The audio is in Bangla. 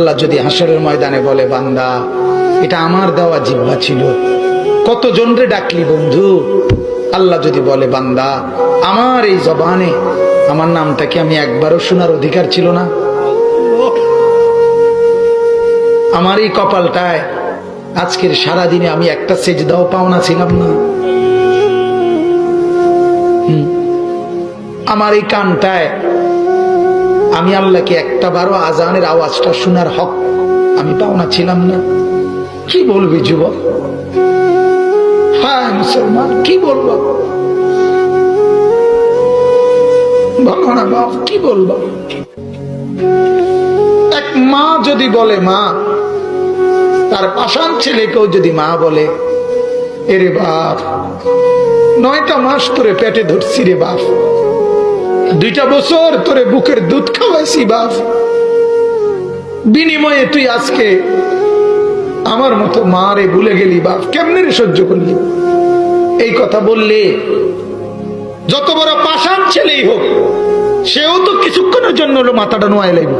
আল্লাহ যদি হাসরের ময়দানে বলে, বান্দা এটা আমার দেওয়া জিহ্বা ছিল, কতজন রে ডাকলি বন্ধু। আল্লাহ যদি বলে, বান্দা আমার এই জবানে আমার নামটা কি আমি একবারও শোনার অধিকার ছিল না? আমার এই কপালটায় আজকের সারাদিনে আমি একটা সেজদাও পাওনা ছিলাম না? আমার এই কানটায় আমি আল্লাহকে একটা বারো আজানের আওয়াজটা শোনার হক আমি পাওনা ছিলাম না? কি বলবি যুবক? হ্যাঁ মুসলমান, কি বলবো? বলো না বাপ, কি বলবো? এক মা যদি বলে, মা তার পাষাণ ছেলেকেও যদি মা বলে, এরে বাপ 9টা মাস তোরে পেটে ধরছি রে বাপ, 2টা বছর তোরে বুকের দুধ খাওয়াইছি বাপ, বিনিময়ে তুই আজকে আমার মতো মা রে ভুলে গেলি বাপ, কেমনে রে সহ্য করলি? এই কথা বললে যত বড় পাষাণ ছেলেই হোক, সেও তো কিছুক্ষণের জন্য মাথাটা নোয়াই লাগবে।